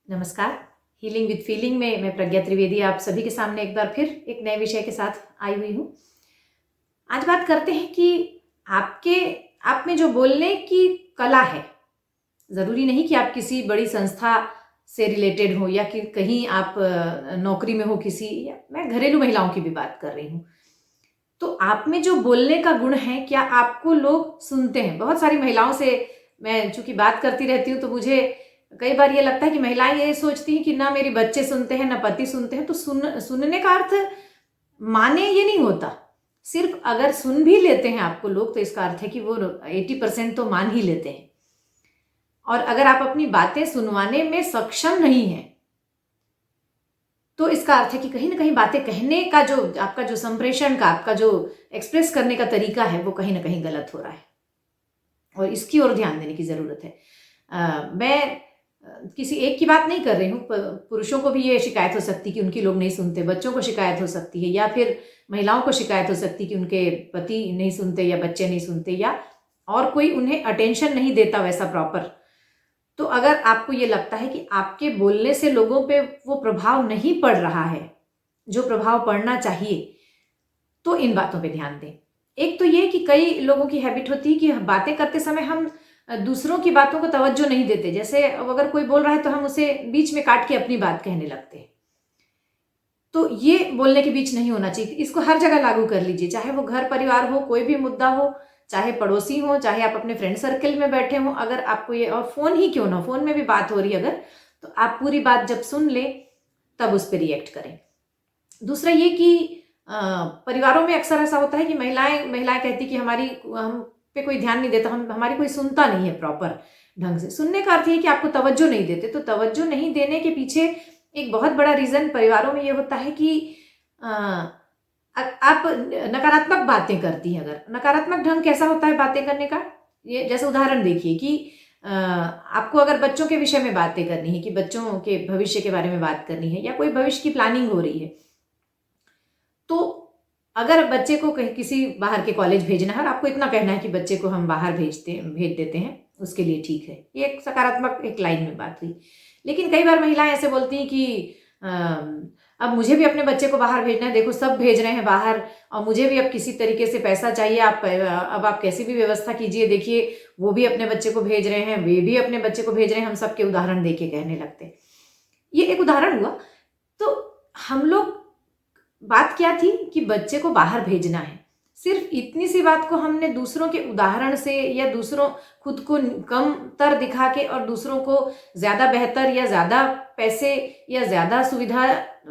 नमस्कार। Healing with feeling में मैं प्रज्ञा त्रिवेदी आप सभी के सामने एक बार फिर एक नए विषय के साथ आई हुई हूँ। आज बात करते हैं कि आप में जो बोलने की कला है, ज़रूरी नहीं कि आप किसी बड़ी संस्था से रिलेटेड हो या कि कहीं आप नौकरी में हो किसी, या मैं घरेलू महिलाओं की भी बात कर रही हूँ। तो आप में जो बोलने का गुण है, क्या आपको लोग सुनते हैं? बहुत सारी महिलाओं से मैं चूँकि बात करती रहती हूँ, तो मुझे कई बार ये लगता है कि महिलाएं ये सोचती हैं कि ना मेरे बच्चे सुनते हैं ना पति सुनते हैं। तो सुनने का अर्थ माने ये नहीं होता। सिर्फ अगर सुन भी लेते हैं आपको लोग, तो इसका अर्थ है कि वो 80% तो मान ही लेते हैं। और अगर आप अपनी बातें सुनवाने में सक्षम नहीं हैं, तो इसका अर्थ है कि कहीं ना कहीं बातें कहने का जो आपका जो संप्रेषण का, आपका जो एक्सप्रेस करने का तरीका है, वो कहीं ना कहीं गलत हो रहा है और इसकी ओर ध्यान देने की ज़रूरत है। मैं किसी एक की बात नहीं कर रही हूँ। पुरुषों को भी ये शिकायत हो सकती है कि उनकी लोग नहीं सुनते, बच्चों को शिकायत हो सकती है, या फिर महिलाओं को शिकायत हो सकती है कि उनके पति नहीं सुनते या बच्चे नहीं सुनते, या और कोई उन्हें अटेंशन नहीं देता वैसा प्रॉपर। तो अगर आपको ये लगता है कि आपके बोलने से लोगों पे वो प्रभाव नहीं पड़ रहा है जो प्रभाव पड़ना चाहिए, तो इन बातों पे ध्यान दें। एक तो ये कि कई लोगों की हैबिट होती है कि बातें करते समय हम दूसरों की बातों को तवज्जो नहीं देते। जैसे अब अगर कोई बोल रहा है तो हम उसे बीच में काट के अपनी बात कहने लगते हैं। तो ये बोलने के बीच नहीं होना चाहिए। इसको हर जगह लागू कर लीजिए, चाहे वो घर परिवार हो, कोई भी मुद्दा हो, चाहे पड़ोसी हो, चाहे आप अपने फ्रेंड सर्कल में बैठे हो। अगर आपको ये, और फोन ही क्यों ना, फोन में भी बात हो रही है अगर, तो आप पूरी बात जब सुन ले तब उस पर रिएक्ट करें। दूसरा ये कि परिवारों में अक्सर ऐसा होता है कि महिलाएं कहती कि हम पे कोई ध्यान नहीं देता, हमारी कोई सुनता नहीं है प्रॉपर ढंग से। सुनने का अर्थ ये कि आपको तवज्जो नहीं देते। तो तवज्जो नहीं देने के पीछे एक बहुत बड़ा रीज़न परिवारों में ये होता है कि अ, आप नकारात्मक बातें करती हैं। अगर नकारात्मक ढंग कैसा होता है बातें करने का, ये जैसे उदाहरण देखिए कि आपको अगर बच्चों के विषय में बातें करनी है, कि बच्चों के भविष्य के बारे में बात करनी है, या कोई भविष्य की प्लानिंग हो रही है, तो अगर बच्चे को कहीं किसी बाहर के कॉलेज भेजना है और आपको इतना कहना है कि बच्चे को हम बाहर भेज देते हैं, उसके लिए ठीक है, ये एक सकारात्मक एक लाइन में बात हुई। लेकिन कई बार महिलाएं ऐसे बोलती हैं कि अब मुझे भी अपने बच्चे को बाहर भेजना है, देखो सब भेज रहे हैं बाहर और मुझे भी अब किसी तरीके से पैसा चाहिए, अब आप कैसी भी व्यवस्था कीजिए, देखिए वो भी अपने बच्चे को भेज रहे हैं, वे भी अपने बच्चे को भेज रहे हैं, हम सबके उदाहरण दे के कहने लगते हैं। ये एक उदाहरण हुआ। तो हम लोग, बात क्या थी कि बच्चे को बाहर भेजना है, सिर्फ इतनी सी बात को हमने दूसरों के उदाहरण से, या दूसरों खुद को कम तर दिखा के और दूसरों को ज़्यादा बेहतर या ज़्यादा पैसे या ज़्यादा सुविधा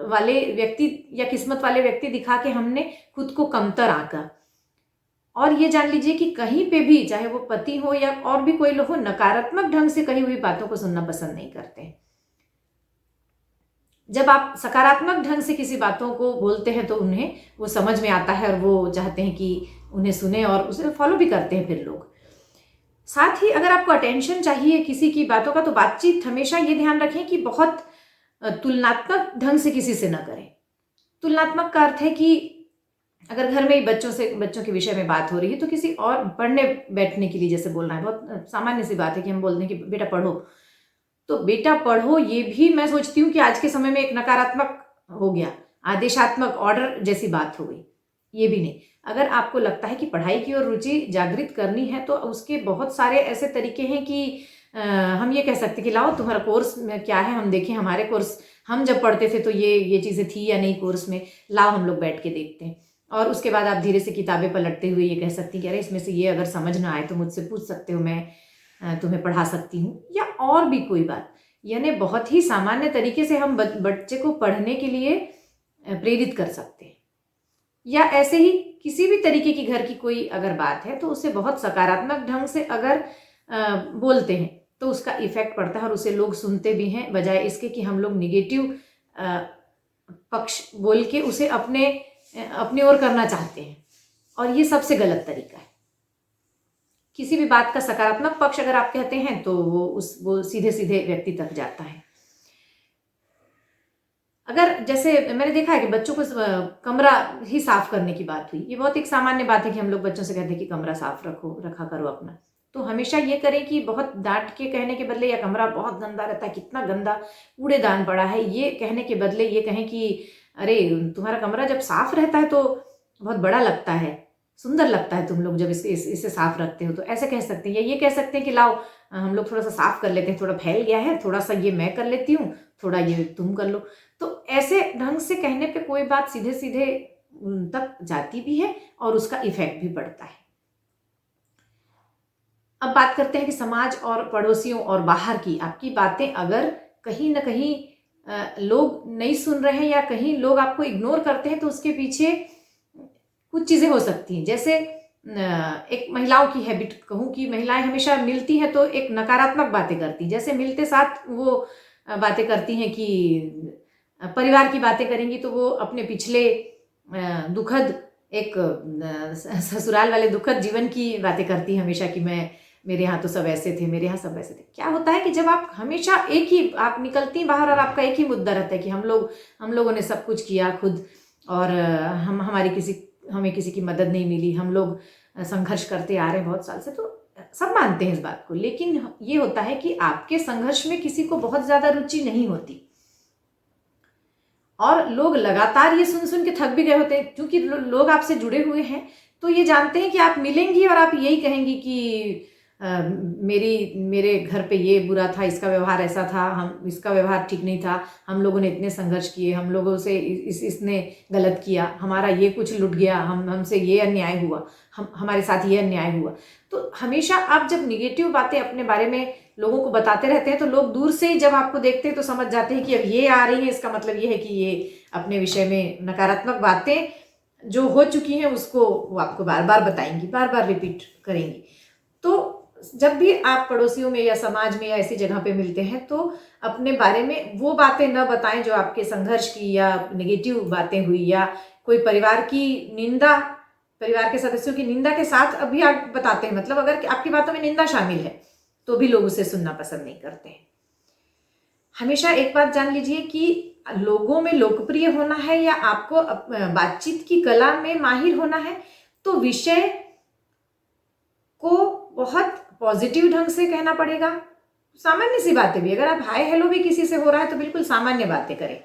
वाले व्यक्ति या किस्मत वाले व्यक्ति दिखा के हमने खुद को कमतर आंका। और ये जान लीजिए कि कहीं पे भी, चाहे वो पति हो या और भी कोई लोग हो, नकारात्मक ढंग से कही हुई बातों को सुनना पसंद नहीं करते हैं। जब आप सकारात्मक ढंग से किसी बातों को बोलते हैं तो उन्हें वो समझ में आता है और वो चाहते हैं कि उन्हें सुने और उसे फॉलो भी करते हैं फिर लोग। साथ ही अगर आपको अटेंशन चाहिए किसी की बातों का, तो बातचीत हमेशा ये ध्यान रखें कि बहुत तुलनात्मक ढंग से किसी से ना करें। तुलनात्मक का अर्थ है कि अगर घर में ही बच्चों के विषय में बात हो रही है, तो किसी और पढ़ने बैठने के लिए जैसे बोलना है, बहुत सामान्य सी बात है कि हम बोलते हैं कि बेटा पढ़ो, तो बेटा पढ़ो ये भी मैं सोचती हूँ कि आज के समय में एक नकारात्मक हो गया, आदेशात्मक ऑर्डर जैसी बात हो गई। ये भी नहीं। अगर आपको लगता है कि पढ़ाई की ओर रुचि जागृत करनी है, तो उसके बहुत सारे ऐसे तरीके हैं कि हम ये कह सकते कि लाओ तुम्हारा कोर्स में क्या है, हम देखें हमारे कोर्स, हम जब पढ़ते थे तो ये चीज़ें थी या नहीं कोर्स में, लाओ हम लोग बैठ के देखते हैं। और उसके बाद आप धीरे से किताबें पलटते हुए ये कह सकती कि अरे इसमें से ये अगर समझ ना आए तो मुझसे पूछ सकते हो, मैं तुम्हें पढ़ा सकती हूँ, या और भी कोई बात। यानी बहुत ही सामान्य तरीके से हम बच्चे को पढ़ने के लिए प्रेरित कर सकते हैं। या ऐसे ही किसी भी तरीके की घर की कोई अगर बात है, तो उसे बहुत सकारात्मक ढंग से अगर बोलते हैं तो उसका इफेक्ट पड़ता है और उसे लोग सुनते भी हैं, बजाय इसके कि हम लोग निगेटिव पक्ष बोल के उसे अपनी ओर करना चाहते हैं। और ये सबसे गलत तरीका है। किसी भी बात का सकारात्मक पक्ष अगर आप कहते हैं तो वो सीधे सीधे व्यक्ति तक जाता है। अगर जैसे मैंने देखा है कि बच्चों को कमरा ही साफ करने की बात हुई, ये बहुत एक सामान्य बात है कि हम लोग बच्चों से कहते हैं कि कमरा साफ रखा करो अपना। तो हमेशा ये करें कि बहुत डांट के कहने के बदले, या कमरा बहुत गंदा रहता है, कितना गंदा कूड़ेदान पड़ा है, ये कहने के बदले ये कहें कि अरे तुम्हारा कमरा जब साफ रहता है तो बहुत बड़ा लगता है, सुंदर लगता है तुम लोग जब इसे साफ रखते हो। तो ऐसे कह सकते हैं, या ये कह सकते हैं कि लाओ हम लोग थोड़ा सा साफ कर लेते हैं, थोड़ा फैल गया है, थोड़ा सा ये मैं कर लेती हूँ, थोड़ा ये तुम कर लो। तो ऐसे ढंग से कहने पे कोई बात सीधे सीधे उन तक जाती भी है और उसका इफेक्ट भी पड़ता है। अब बात करते हैं कि समाज और पड़ोसियों और बाहर की आपकी बातें अगर कहीं ना कहीं लोग नहीं सुन रहे हैं या कहीं लोग आपको इग्नोर करते हैं, तो उसके पीछे कुछ चीज़ें हो सकती हैं। जैसे एक महिलाओं की हैबिट कहूँ कि महिलाएं हमेशा मिलती हैं तो एक नकारात्मक बातें करती, जैसे मिलते साथ वो बातें करती हैं कि परिवार की बातें करेंगी तो वो अपने पिछले दुखद एक ससुराल वाले दुखद जीवन की बातें करती हैं हमेशा कि मेरे यहाँ तो सब ऐसे थे, मेरे यहाँ सब ऐसे थे। क्या होता है कि जब आप हमेशा एक ही आप निकलती हैं बाहर और आपका एक ही मुद्दा रहता है कि हम लोगों ने सब कुछ किया खुद, और हमें किसी की मदद नहीं मिली, हम लोग संघर्ष करते आ रहे हैं बहुत साल से, तो सब मानते हैं इस बात को। लेकिन ये होता है कि आपके संघर्ष में किसी को बहुत ज़्यादा रुचि नहीं होती और लोग लगातार ये सुन सुन के थक भी गए होते हैं, क्योंकि लोग आपसे जुड़े हुए हैं तो ये जानते हैं कि आप मिलेंगी और आप यही कहेंगी कि मेरे घर पे ये बुरा था, इसका व्यवहार ऐसा था, इसका व्यवहार ठीक नहीं था, हम लोगों ने इतने संघर्ष किए, हम लोगों से इसने गलत किया, हमारा ये कुछ लुट गया, हमसे ये अन्याय हुआ, हमारे साथ ये अन्याय हुआ। तो हमेशा आप जब निगेटिव बातें अपने बारे में लोगों को बताते रहते हैं तो लोग दूर से ही जब आपको देखते हैं तो समझ जाते हैं कि अब ये आ रही है, इसका मतलब ये है कि ये अपने विषय में नकारात्मक बातें जो हो चुकी हैं उसको वो आपको बार बार बताएंगी, बार बार रिपीट करेंगी। तो जब भी आप पड़ोसियों में या समाज में या ऐसी जगह पे मिलते हैं तो अपने बारे में वो बातें न बताएं जो आपके संघर्ष की या नेगेटिव बातें हुई, या कोई परिवार की निंदा, परिवार के सदस्यों की निंदा के साथ अभी आप बताते हैं, मतलब अगर आपकी बातों में निंदा शामिल है तो भी लोग उसे सुनना पसंद नहीं करते हैं। हमेशा एक बात जान लीजिए कि लोगों में लोकप्रिय होना है या आपको बातचीत की कला में माहिर होना है, तो विषय को बहुत पॉजिटिव ढंग से कहना पड़ेगा। सामान्य सी बातें भी, अगर आप हाय हेलो भी किसी से हो रहा है तो बिल्कुल सामान्य बातें करें।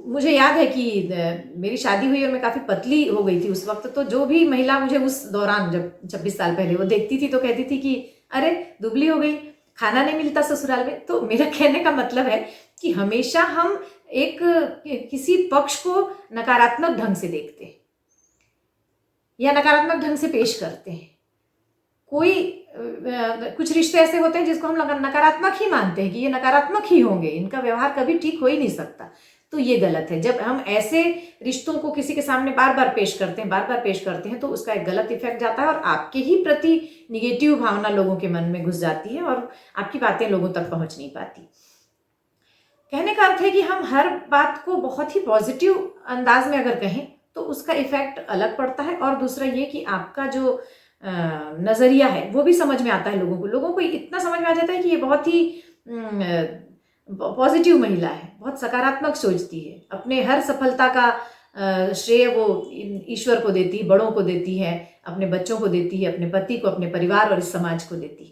मुझे याद है कि मेरी शादी हुई और मैं काफ़ी पतली हो गई थी उस वक्त, तो जो भी महिला मुझे उस दौरान जब 26 साल पहले वो देखती थी तो कहती थी कि अरे दुबली हो गई, खाना नहीं मिलता ससुराल में। तो मेरा कहने का मतलब है कि हमेशा हम किसी पक्ष को नकारात्मक ढंग से देखते हैं या नकारात्मक ढंग से पेश करते हैं। कुछ रिश्ते ऐसे होते हैं जिसको हम नकारात्मक ही मानते हैं कि ये नकारात्मक ही होंगे, इनका व्यवहार कभी ठीक हो ही नहीं सकता। तो ये गलत है। जब हम ऐसे रिश्तों को किसी के सामने बार बार पेश करते हैं तो उसका एक गलत इफेक्ट जाता है और आपके ही प्रति निगेटिव भावना लोगों के मन में घुस जाती है और आपकी बातें लोगों तक पहुंच नहीं पाती। कहने का अर्थ है कि हम हर बात को बहुत ही पॉजिटिव अंदाज में अगर कहें तो उसका इफेक्ट अलग पड़ता है। और दूसरा ये कि आपका जो नज़रिया है वो भी समझ में आता है लोगों को इतना समझ में आ जाता है कि ये बहुत ही पॉजिटिव महिला है, बहुत सकारात्मक सोचती है, अपने हर सफलता का श्रेय वो ईश्वर को देती है, बड़ों को देती है, अपने बच्चों को देती है, अपने पति को, अपने परिवार और इस समाज को देती है।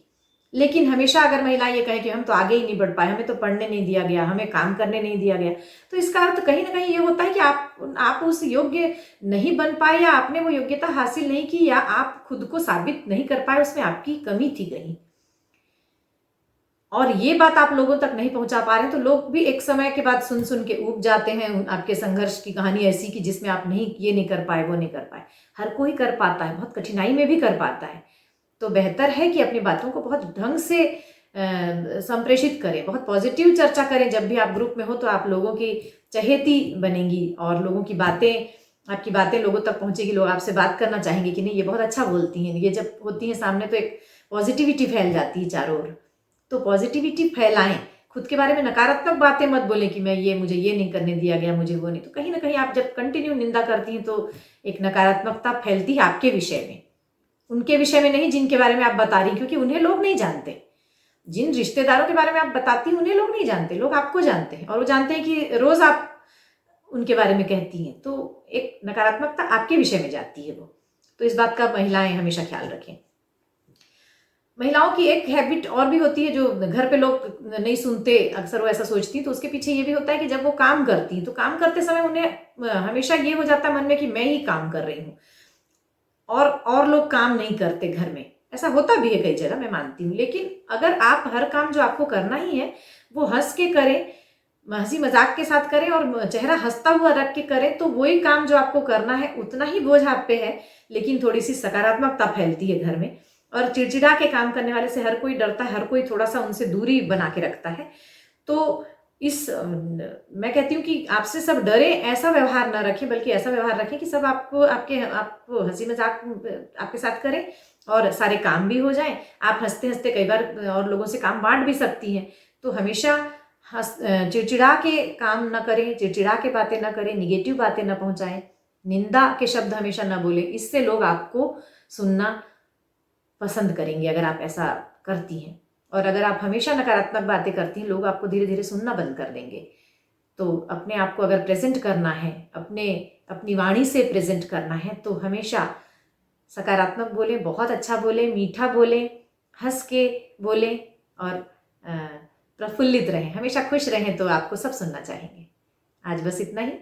लेकिन हमेशा अगर महिला ये कहे कि हम तो आगे ही नहीं बढ़ पाए, हमें तो पढ़ने नहीं दिया गया, हमें काम करने नहीं दिया गया, तो इसका अर्थ कहीं ना कहीं ये होता है कि आप उस योग्य नहीं बन पाए, या आपने वो योग्यता हासिल नहीं की, या आप खुद को साबित नहीं कर पाए, उसमें आपकी कमी थी कहीं। और ये बात आप लोगों तक नहीं पहुंचा पा रहे तो लोग भी एक समय के बाद सुन सुन के ऊब जाते हैं। आपके संघर्ष की कहानी ऐसी कि जिसमें आप ये नहीं कर पाए, वो नहीं कर पाए। हर कोई कर पाता है, बहुत कठिनाई में भी कर पाता है। तो बेहतर है कि अपनी बातों को बहुत ढंग से संप्रेषित करें, बहुत पॉजिटिव चर्चा करें। जब भी आप ग्रुप में हो तो आप लोगों की चहेती बनेंगी और लोगों की आपकी बातें लोगों तक पहुंचेगी, लोग आपसे बात करना चाहेंगे कि नहीं ये बहुत अच्छा बोलती हैं। ये जब होती हैं सामने तो एक पॉजिटिविटी फैल जाती है चारों ओर। तो पॉजिटिविटी फैलाएं, खुद के बारे में नकारात्मक बातें मत बोलें कि मुझे ये नहीं करने दिया गया, मुझे वो नहीं। तो कहीं ना कहीं आप जब कंटिन्यू निंदा करती हैं तो एक नकारात्मकता फैलती है आपके विषय में, उनके विषय में नहीं जिनके बारे में आप बता रही, क्योंकि उन्हें लोग नहीं जानते। जिन रिश्तेदारों के बारे में आप बताती हैं उन्हें लोग नहीं जानते, लोग आपको जानते हैं और वो जानते हैं कि रोज आप उनके बारे में कहती हैं, तो एक नकारात्मकता आपके विषय में जाती है वो। तो इस बात का महिलाएं हमेशा ख्याल रखें। महिलाओं की एक हैबिट और भी होती है जो घर पे लोग नहीं सुनते, अक्सर वो ऐसा सोचती हैं, तो उसके पीछे ये भी होता है कि जब वो काम करती हैं तो काम करते समय उन्हें हमेशा ये हो जाता है मन में कि मैं ही काम कर रही हूँ और लोग काम नहीं करते घर में। ऐसा होता भी है कई जगह, मैं मानती हूँ, लेकिन अगर आप हर काम जो आपको करना ही है वो हंस के करें, हंसी मजाक के साथ करें और चेहरा हंसता हुआ रख के करें, तो वही काम जो आपको करना है उतना ही बोझ आप पे है, लेकिन थोड़ी सी सकारात्मकता फैलती है घर में। और चिड़चिड़ा के काम करने वाले से हर कोई डरता है, हर कोई थोड़ा सा उनसे दूरी बना के रखता है। तो मैं कहती हूँ कि आपसे सब डरे ऐसा व्यवहार ना रखें, बल्कि ऐसा व्यवहार रखें कि सब आपको हंसी मजाक आपके साथ करें और सारे काम भी हो जाएं। आप हंसते हंसते कई बार और लोगों से काम बांट भी सकती हैं। तो हमेशा चिड़चिड़ा के काम ना करें, चिड़चिड़ा के बातें ना करें, निगेटिव बातें ना पहुंचाएं, निंदा के शब्द हमेशा ना बोलें। इससे लोग आपको सुनना पसंद करेंगे अगर आप ऐसा करती हैं। और अगर आप हमेशा नकारात्मक बातें करती हैं, लोग आपको धीरे धीरे सुनना बंद कर देंगे। तो अपने आप को अगर प्रेजेंट करना है, अपनी वाणी से प्रेजेंट करना है, तो हमेशा सकारात्मक बोलें, बहुत अच्छा बोलें, मीठा बोलें, हंस के बोलें और प्रफुल्लित रहें, हमेशा खुश रहें, तो आपको सब सुनना चाहेंगे। आज बस इतना ही।